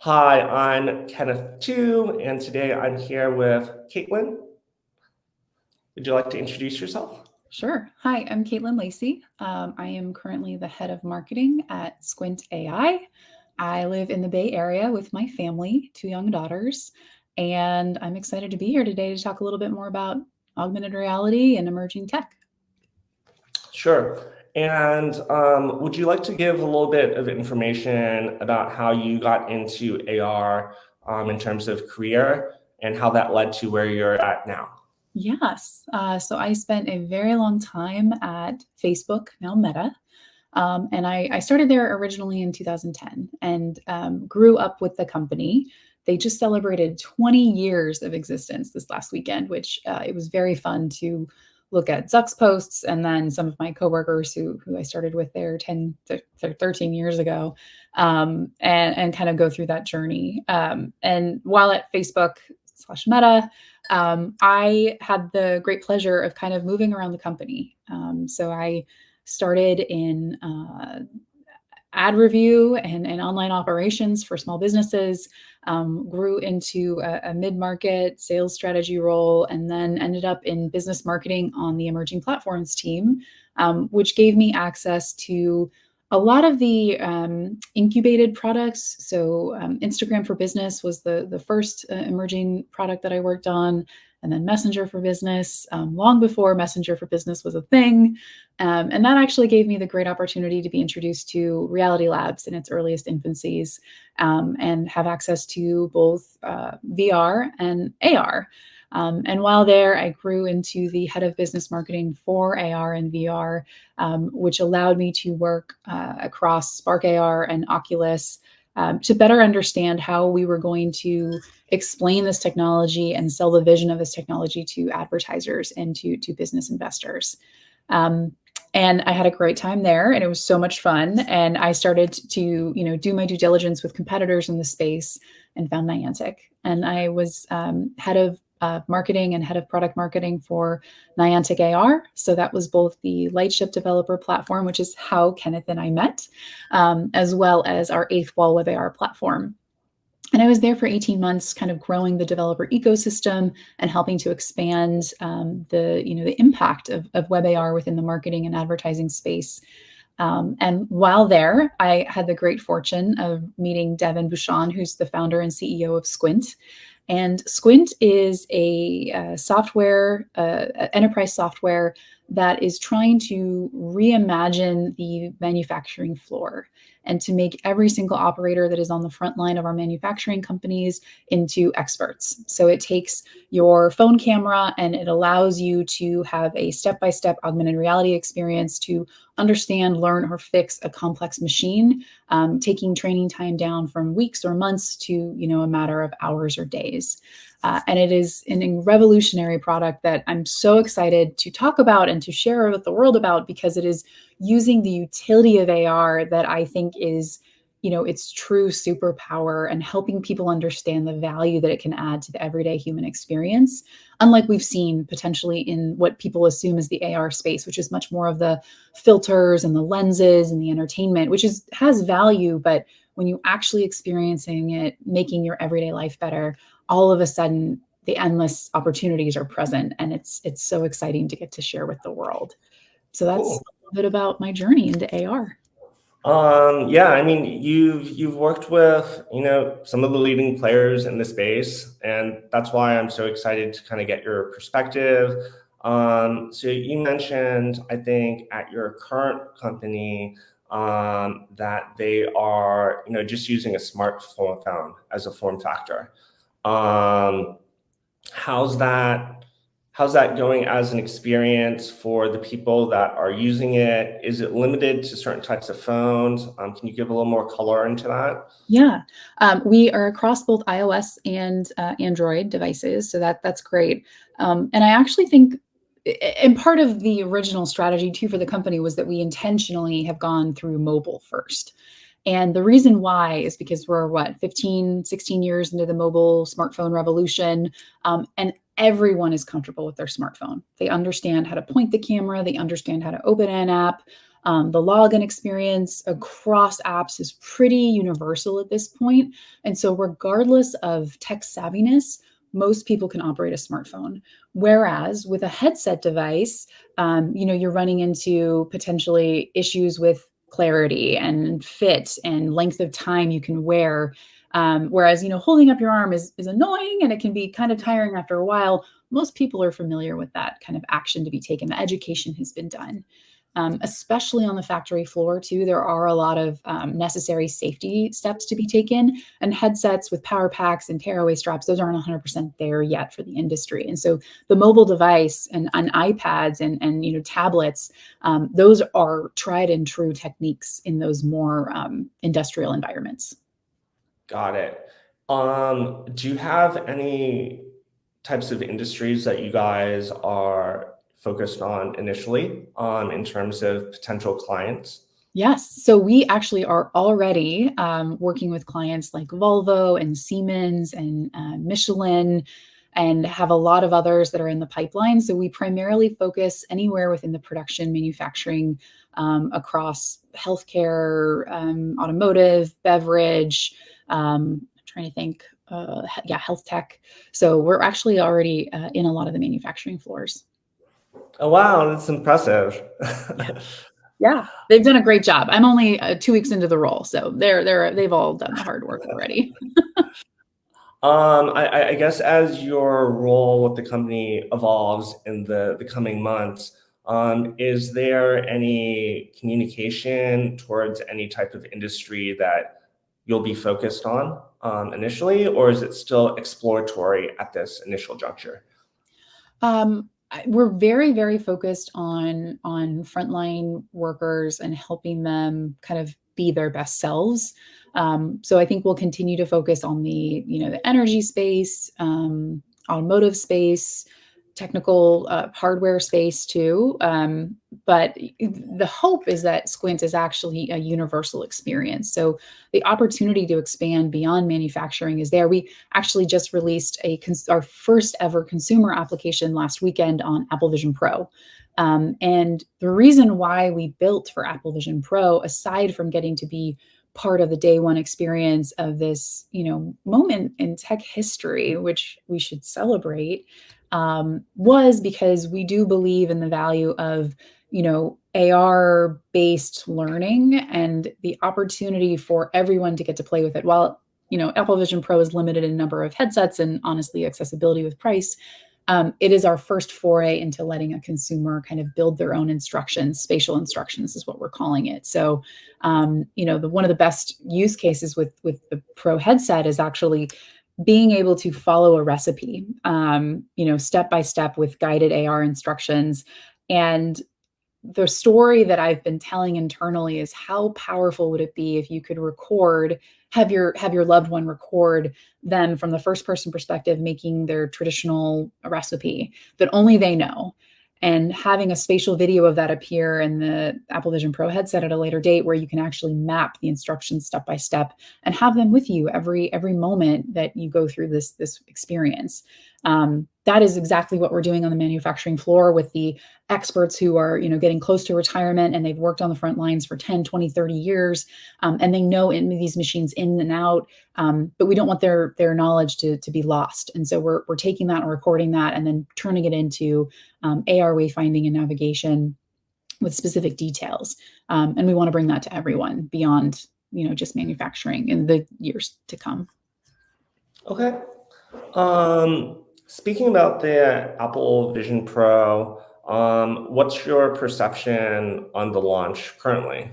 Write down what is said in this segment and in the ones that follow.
Hi, I'm Kenneth too, and today I'm here with Caitlin. Would you like to introduce yourself? Sure. Hi, I'm Caitlin Lacey. I am currently the head of marketing at Squint AI. I live in the Bay Area with my family, two young daughters, and I'm excited to be here today to talk a little bit more about augmented reality and emerging tech. Sure. And would you like to give a little bit of information about how you got into AR in terms of career and how that led to where you're at now? Yes. So I spent a very long time at Facebook, now Meta. And I started there originally in 2010 and grew up with the company. They just celebrated 20 years of existence this last weekend, which it was very fun to look at Zuck's posts and then some of my coworkers who I started with there 13 years ago, and kind of go through that journey. And while at Facebook slash Meta, I had the great pleasure of kind of moving around the company. So I started in ad review and online operations for small businesses, grew into a mid-market sales strategy role, and then ended up in business marketing on the emerging platforms team, which gave me access to a lot of the incubated products. So Instagram for Business was the first emerging product that I worked on, and then Messenger for Business, long before Messenger for Business was a thing. And that actually gave me the great opportunity to be introduced to Reality Labs in its earliest infancies, and have access to both VR and AR. And while there, I grew into the head of business marketing for AR and VR, which allowed me to work across Spark AR and Oculus, to better understand how we were going to explain this technology and sell the vision of this technology to advertisers and to business investors. And I had a great time there, and it was so much fun. And I started to, do my due diligence with competitors in the space and found Niantic. And I was head of marketing and head of product marketing for Niantic AR. So that was both the Lightship developer platform, which is how Kenneth and I met, as well as our Eighth Wall Web AR platform. And I was there for 18 months, kind of growing the developer ecosystem and helping to expand the impact of Web AR within the marketing and advertising space. And while there, I had the great fortune of meeting Devin Bouchon, who's the founder and CEO of Squint. And Squint is a software, enterprise software that is trying to reimagine the manufacturing floor and to make every single operator that is on the front line of our manufacturing companies into experts. So it takes your phone camera and it allows you to have a step-by-step augmented reality experience to understand, learn, or fix a complex machine, taking training time down from weeks or months to a matter of hours or days. And it is a revolutionary product that I'm so excited to talk about and to share with the world about, because it is using the utility of AR that I think is, its true superpower, and helping people understand the value that it can add to the everyday human experience. Unlike we've seen potentially in what people assume is the AR space, which is much more of the filters and the lenses and the entertainment, which has value, but when you actually experiencing it, making your everyday life better, all of a sudden the endless opportunities are present, and it's so exciting to get to share with the world. So that's Cool. a little bit about my journey into AR. Yeah, I mean, you've worked with, some of the leading players in the space, and that's why I'm so excited to kind of get your perspective. So you mentioned, I think, at your current company, that they are, just using a smartphone as a form factor. Um, how's that? How's that going as an experience for the people that are using it? Is it limited to certain types of phones? Can you give a little more color into that? Yeah, we are across both iOS and Android devices, so that's great. And I actually think, and part of the original strategy too for the company was that we intentionally have gone through mobile first. And the reason why is because we're 15, 16 years into the mobile smartphone revolution, and everyone is comfortable with their smartphone. They understand how to point the camera, they understand how to open an app. The login experience across apps is pretty universal at this point. And so regardless of tech savviness, most people can operate a smartphone. Whereas with a headset device, you're running into potentially issues with clarity and fit and length of time you can wear. Whereas, holding up your arm is annoying and it can be kind of tiring after a while. Most people are familiar with that kind of action to be taken. The education has been done. Especially on the factory floor too, there are a lot of necessary safety steps to be taken, and headsets with power packs and tearaway straps, those aren't 100% there yet for the industry. And so the mobile device and iPads and tablets, those are tried and true techniques in those more industrial environments. Got it. Do you have any types of industries that you guys are focused on initially, in terms of potential clients? Yes. So we actually are already working with clients like Volvo and Siemens and Michelin, and have a lot of others that are in the pipeline. So we primarily focus anywhere within the production manufacturing, across healthcare, automotive, beverage. I'm trying to think. Health tech. So we're actually already in a lot of the manufacturing floors. Oh, wow, that's impressive. Yeah, they've done a great job. I'm only 2 weeks into the role, so they've all done the hard work already. I guess as your role with the company evolves in the coming months, is there any communication towards any type of industry that you'll be focused on, initially, or is it still exploratory at this initial juncture? We're very, very focused on frontline workers and helping them kind of be their best selves. So I think we'll continue to focus on the energy space, automotive space, technical hardware space too. But the hope is that Squint is actually a universal experience. So the opportunity to expand beyond manufacturing is there. We actually just released our first ever consumer application last weekend on Apple Vision Pro. And the reason why we built for Apple Vision Pro, aside from getting to be part of the day one experience of this, moment in tech history, which we should celebrate, was because we do believe in the value of, AR based learning and the opportunity for everyone to get to play with it. While, Apple Vision Pro is limited in number of headsets and honestly accessibility with price, it is our first foray into letting a consumer kind of build their own instructions. Spatial instructions is what we're calling it. So, one of the best use cases with the Pro headset is actually being able to follow a recipe, step by step with guided AR instructions. And the story that I've been telling internally is how powerful would it be if you could have your loved one record them from the first person perspective, making their traditional recipe that only they know, and having a spatial video of that appear in the Apple Vision Pro headset at a later date, where you can actually map the instructions step by step and have them with you every moment that you go through this experience. That is exactly what we're doing on the manufacturing floor with the experts who are, getting close to retirement, and they've worked on the front lines for 10, 20, 30 years. And they know in these machines in and out, but we don't want their knowledge to be lost. And so we're taking that and recording that and then turning it into AR wayfinding and navigation with specific details. And we want to bring that to everyone beyond, just manufacturing in the years to come. Okay. Speaking about the Apple Vision Pro, what's your perception on the launch currently?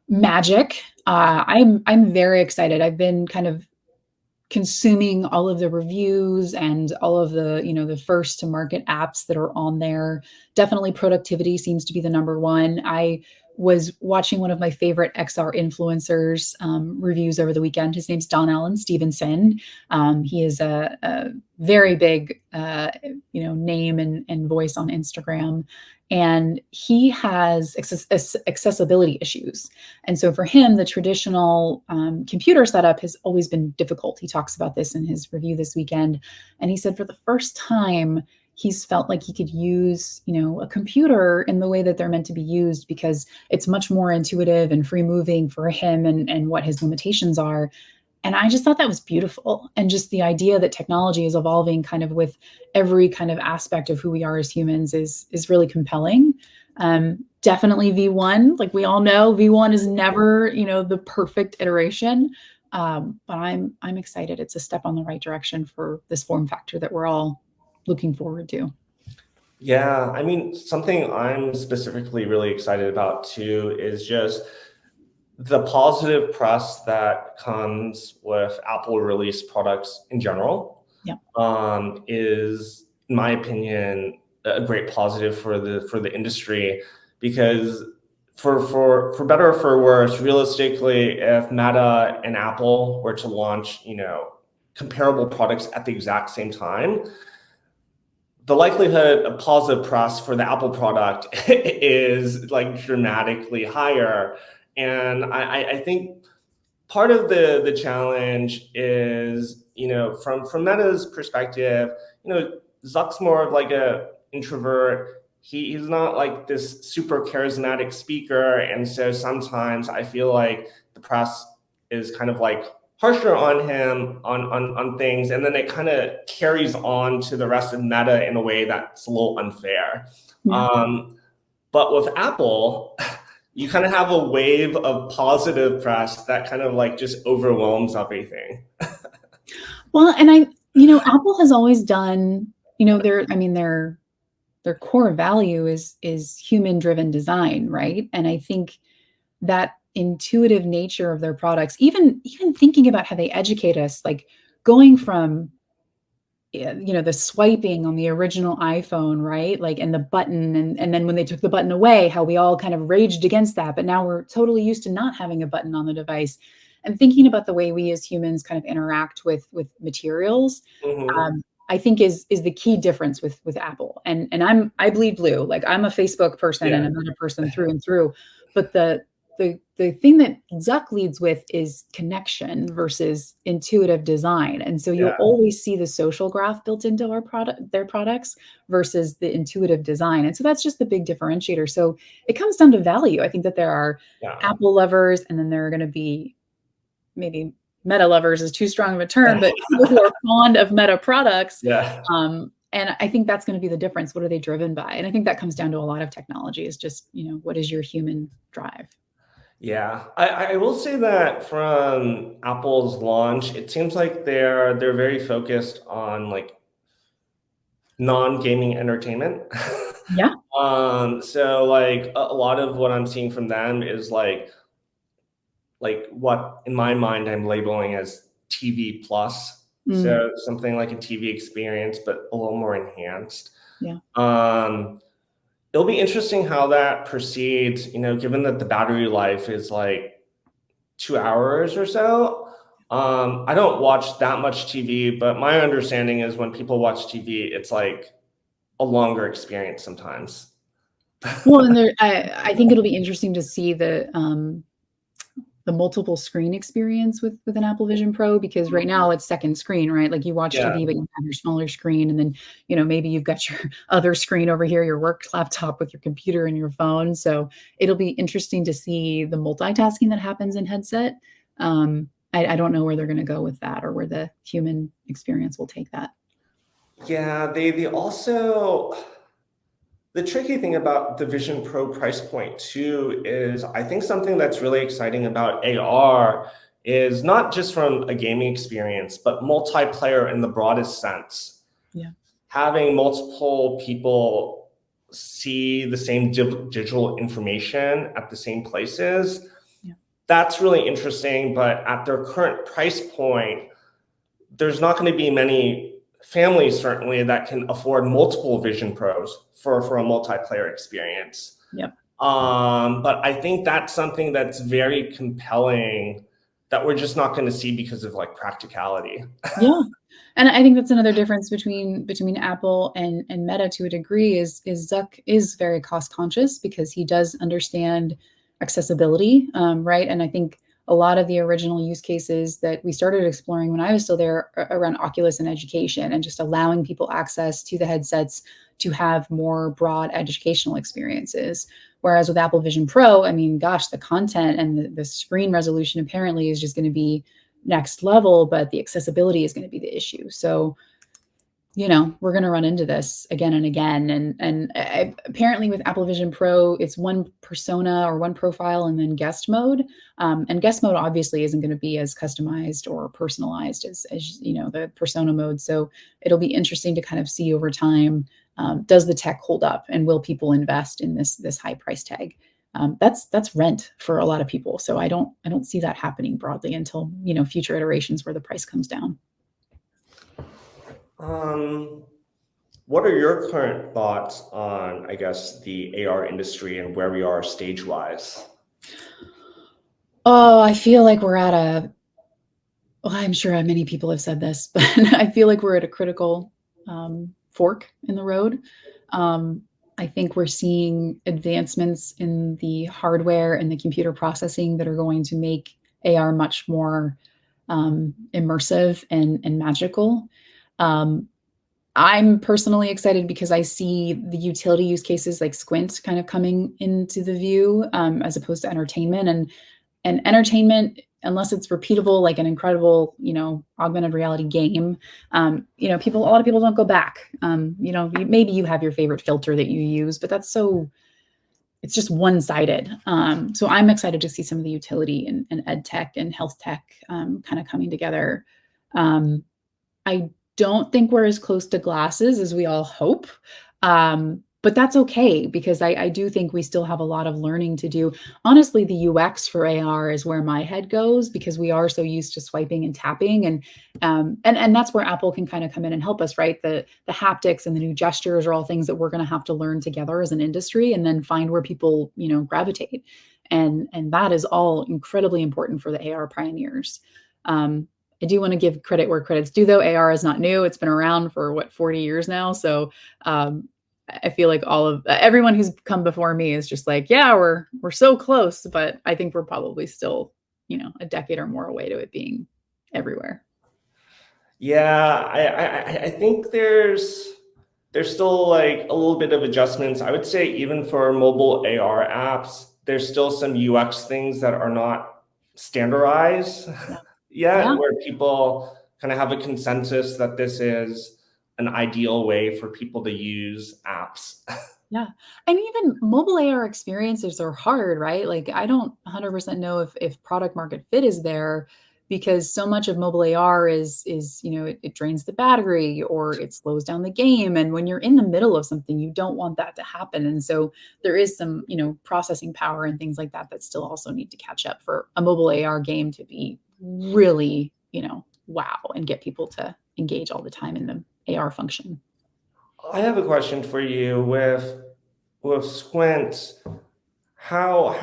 Magic. I'm very excited. I've been kind of consuming all of the reviews and all of the the first to market apps that are on there. Definitely productivity seems to be the number one. I was watching one of my favorite XR influencers reviews over the weekend. His name's Don Allen Stevenson. He is a very big name and voice on Instagram, and he has accessibility issues. And so for him, the traditional computer setup has always been difficult. He talks about this in his review this weekend. And he said for the first time, he's felt like he could use, a computer in the way that they're meant to be used because it's much more intuitive and free moving for him and what his limitations are. And I just thought that was beautiful. And just the idea that technology is evolving kind of with every kind of aspect of who we are as humans is really compelling. Definitely V1, like we all know, V1 is never, the perfect iteration. But I'm excited. It's a step on the right direction for this form factor that we're all looking forward to. Yeah, I mean, something I'm specifically really excited about too is just the positive press that comes with Apple release products in general. Yeah. Is, in my opinion, a great positive for the industry, because for better or for worse, realistically, if Meta and Apple were to launch, comparable products at the exact same time, the likelihood of positive press for the Apple product is like dramatically higher. And I think part of the challenge is, from Meta's perspective, Zuck's more of like a introvert. He's not like this super charismatic speaker. And so sometimes I feel like the press is kind of like harsher on him on things. And then it kind of carries on to the rest of Meta in a way that's a little unfair. Yeah. But with Apple, you kind of have a wave of positive press that kind of like just overwhelms everything. Well, and Apple has always done, their core value is human driven design, right? And I think that intuitive nature of their products, even thinking about how they educate us, like going from the swiping on the original iPhone, right? Like, and the button, and then when they took the button away, how we all kind of raged against that, but now we're totally used to not having a button on the device. And thinking about the way we as humans kind of interact with materials, Mm-hmm. I think is the key difference with Apple. And I bleed blue. Like, I'm a Facebook person and Yeah. a Meta person through and through. But the thing that Zuck leads with is connection versus intuitive design. And so you'll Yeah. always see the social graph built into their products versus the intuitive design. And so that's just the big differentiator. So it comes down to value. I think that there are Yeah. Apple lovers, and then there are going to be, maybe Meta lovers is too strong of a term, but people who are fond of Meta products. Yeah. And I think that's going to be the difference. What are they driven by? And I think that comes down to a lot of technology, is just, what is your human drive? Yeah, I will say that from Apple's launch, it seems like they're very focused on like non-gaming entertainment. Yeah. So like a lot of what I'm seeing from them is like what in my mind I'm labeling as TV plus. Mm, So something like a TV experience, but a little more enhanced. yeah. It'll be interesting how that proceeds, given that the battery life is like 2 hours or so. I don't watch that much TV, but my understanding is when people watch TV, it's like a longer experience sometimes. Well, and I think it'll be interesting to see the multiple screen experience with an Apple Vision Pro, because right now it's second screen, right? Like, you watch Yeah, TV, but you have your smaller screen, and then maybe you've got your other screen over here, your work laptop with your computer and your phone. So it'll be interesting to see the multitasking that happens in headset. I don't know where they're going to go with that, or where the human experience will take that. yeah. They also, the tricky thing about the Vision Pro price point too is I think something that's really exciting about AR is not just from a gaming experience, but multiplayer in the broadest sense. Yeah. Having multiple people see the same digital information at the same places, Yeah. that's really interesting. But at their current price point, there's not going to be many families certainly that can afford multiple Vision Pros for a multiplayer experience. Yep. But I think that's something that's very compelling that we're just not going to see because of like practicality. Yeah. And I think that's another difference between Apple and Meta to a degree, is Zuck is very cost conscious because he does understand accessibility, right? And I think a lot of the original use cases that we started exploring when I was still there around Oculus and education, and just allowing people access to the headsets to have more broad educational experiences. Whereas with Apple Vision Pro, I mean, gosh, the content and the screen resolution apparently is just going to be next level, but the accessibility is going to be the issue. So, we're going to run into this again and again. And apparently with Apple Vision Pro, it's one persona or one profile and then guest mode. And guest mode obviously isn't going to be as customized or personalized as the persona mode. So it'll be interesting to kind of see over time, does the tech hold up, and will people invest in this high price tag? That's rent for a lot of people. So I don't see that happening broadly until future iterations where the price comes down. What are your current thoughts on, I guess, the AR industry and where we are stage-wise? Oh, I feel like we're at well, I'm sure many people have said this, but I feel like we're at a critical fork in the road. I think we're seeing advancements in the hardware and the computer processing that are going to make AR much more immersive and magical. I'm personally excited because I see the utility use cases like Squint kind of coming into the view, as opposed to entertainment. And entertainment, unless it's repeatable, like an incredible, augmented reality game, a lot of people don't go back. Maybe you have your favorite filter that you use, but it's just one-sided. So I'm excited to see some of the utility and ed tech and health tech kind of coming together. I don't think we're as close to glasses as we all hope. But that's okay, because I do think we still have a lot of learning to do. Honestly, the UX for AR is where my head goes, because we are so used to swiping and tapping, and that's where Apple can kind of come in and help us, right? The haptics and the new gestures are all things that we're going to have to learn together as an industry, and then find where people gravitate, and that is all incredibly important for the AR pioneers. I do want to give credit where credit's due, though. AR is not new; it's been around for 40 years now. So I feel like everyone who's come before me is just like, yeah, we're so close, but I think we're probably still, a decade or more away to it being everywhere. Yeah, I think there's still like a little bit of adjustments. I would say even for mobile AR apps, there's still some UX things that are not standardized yet, Yeah. where people kind of have a consensus that this is an ideal way for people to use apps. Yeah. And even mobile AR experiences are hard, right? Like, I don't 100% know if product market fit is there, because so much of mobile AR is it drains the battery or it slows down the game. And when you're in the middle of something, you don't want that to happen. And so there is some, processing power and things like that still also need to catch up for a mobile AR game to be really, wow, and get people to engage all the time in the AR function. I have a question for you with Squint. How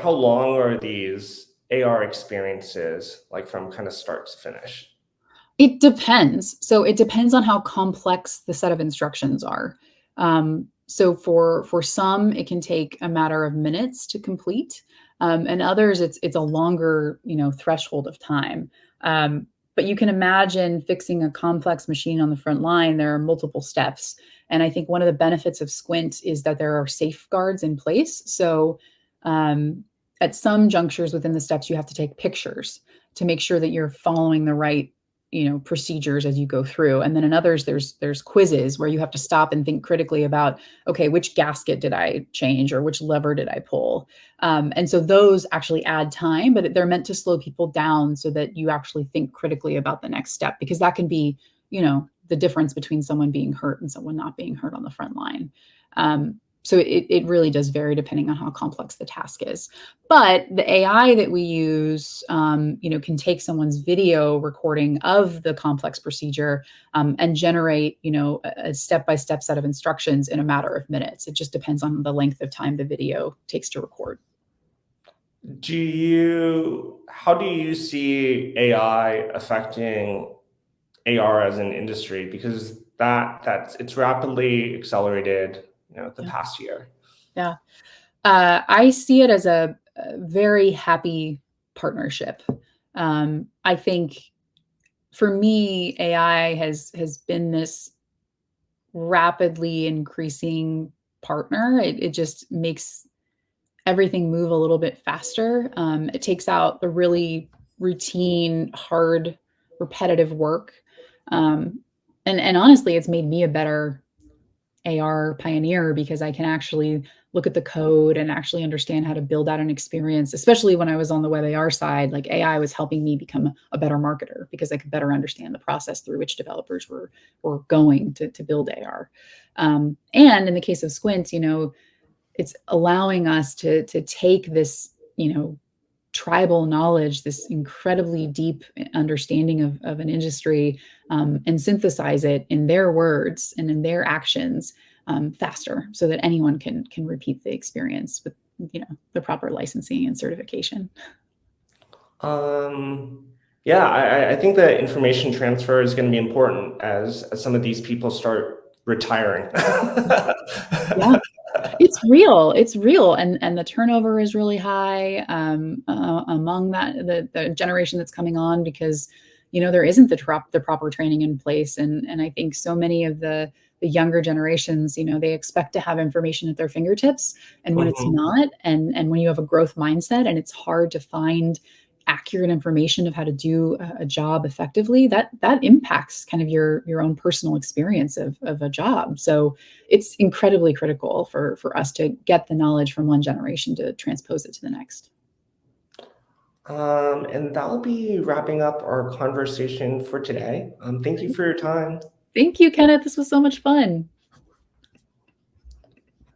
long are these AR experiences, like from kind of start to finish? It depends. So it depends on how complex the set of instructions are. So for some, it can take a matter of minutes to complete, and others, it's a longer threshold of time. But you can imagine fixing a complex machine on the front line. There are multiple steps, and I think one of the benefits of Squint is that there are safeguards in place. So at some junctures within the steps, you have to take pictures to make sure that you're following the right procedures as you go through. And then in others, there's quizzes where you have to stop and think critically about, okay, which gasket did I change, or which lever did I pull? And so those actually add time, but they're meant to slow people down so that you actually think critically about the next step, because that can be the difference between someone being hurt and someone not being hurt on the front line. So it really does vary depending on how complex the task is. But the AI that we use, can take someone's video recording of the complex procedure, and generate, a step-by-step set of instructions in a matter of minutes. It just depends on the length of time the video takes to record. How do you see AI affecting AR as an industry? Because it's rapidly accelerated, the past year. Yeah. I see it as a very happy partnership. I think for me, AI has been this rapidly increasing partner. It just makes everything move a little bit faster. It takes out the really routine, hard, repetitive work. And honestly, it's made me a better AR pioneer because I can actually look at the code and actually understand how to build out an experience, especially when I was on the web AR side. Like AI was helping me become a better marketer because I could better understand the process through which developers were going to build AR. And in the case of Squint, it's allowing us to take this, tribal knowledge, this incredibly deep understanding of an industry, and synthesize it in their words and in their actions faster, so that anyone can repeat the experience with the proper licensing and certification. Um, yeah, I think that information transfer is going to be important as some of these people start retiring. Yeah. It's real, and the turnover is really high among the generation that's coming on, because there isn't the proper training in place, and I think so many of the younger generations, they expect to have information at their fingertips, and when it's Mhm. not, and when you have a growth mindset and it's hard to find accurate information of how to do a job effectively, that impacts kind of your own personal experience of a job. So it's incredibly critical for us to get the knowledge from one generation to transpose it to the next. And that'll be wrapping up our conversation for today. Thank you for your time. Thank you, Kenneth. This was so much fun.